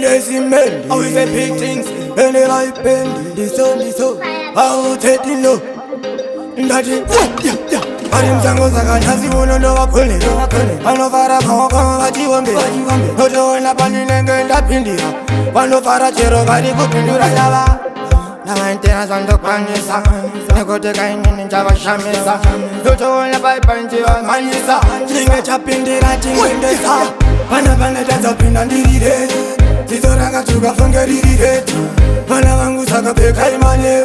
Decimal, always a big things. And they like bend, this so. I'll take it low. Ndaji, Arim zango zaka nyazi uno ndo wakule. Wanofara kama wajiwambe. Nojo wana pani nenge ndapindia. Wanofara chero gari kupindura yawa. Na antena zando kwanisa. Nekote kaini njava shamisa. Nojo wana paipanji wa manisa. Chinge chapindira chingendesa. Pana taza pinda ndirire. Tizoranga chuka fungeririre. Pana wangu saka peka imane.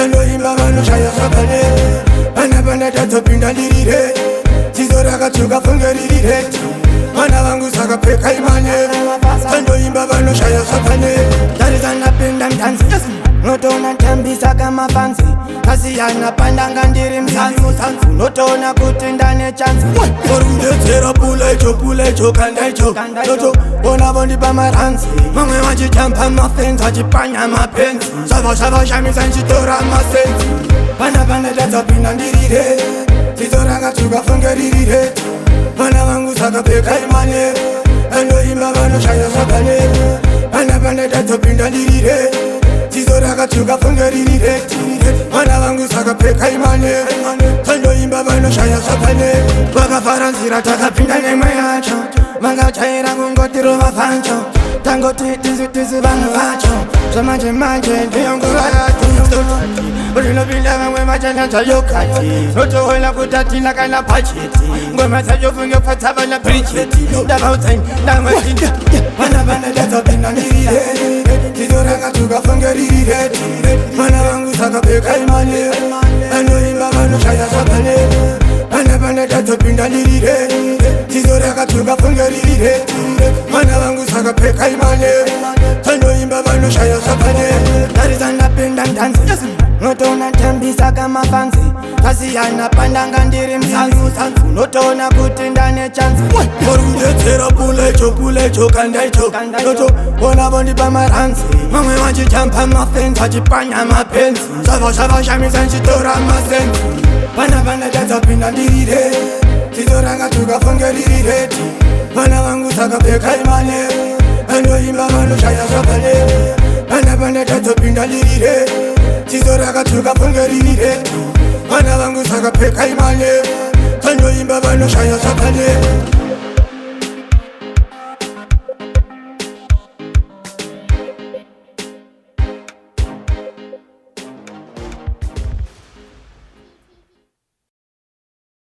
Endo imba manu shaya sakane. Pana taza pinda ndirire. Tizoranga chuka fungeririre. Pana wangu saka peka imane. Endo imba manu shaya sakane. Tarizana pinda mtanzi. Notona ntambisa kama fansi. Kasi yanapandanga ndiri msanzi. Notona kutindane chansi. Korudetera pulecho kandaicho. Toto bona bondi pa maransi. Mame wachichampa mafenzi wachipanya mapenzi. Shava shamisa nchitora masenzi. Pana taza pinda ndirire. Tizoranga chuka fungeririre. Pana wangu saka peka imane. Endo imba vano shaya sakane. Pana taza pinda ndirire. Tizoranga chuka fungeririre. Pana wangu saka peka imane. Endo imba vano shaya sakane. Waka faranzira taka pinda nema yacho. Manga chaira ngotiro vafancho. Tangoti tizu vanu vacho. Samanje ndiyongura yacho. Ulino pinda vamwe machana chayokati. Noto wela kutatina kana pacheti. Ngoma sayo funge fatava na pricheti. Dava utain, dava inda. Pana taza pinda ndirire. Tizoranga chuka fungeririre. Pana wangu saka peka imane. Endo imba vanu shaya sakane. Pana taza pinda ndirire. Tizoranga chuka fungeririre. Pana wangu saka peka imane. Endo imba vanu shaya sakane. Tarizana pinda mtanzi. Notona ntambisa kama fansi. Kasi yanapandanga ndiri msanzi. Notona kutindane chansi. Korudetera pulecho kandaicho. Toto bona bondi pa maransi. Mame wachichampa mafenzi wachipanya mapenzi. Shava shamisa nchitora masenzi. Pana taza pinda ndirire. Tizoranga chuka fungeririre. Pana wangu saka peka imane. Endo imba manu shaya sakane. Pana taza pinda ndirire. Tizoranga chuka fungeririre. Pana wangu saka peka imane. Endo imba manu shaya sakane.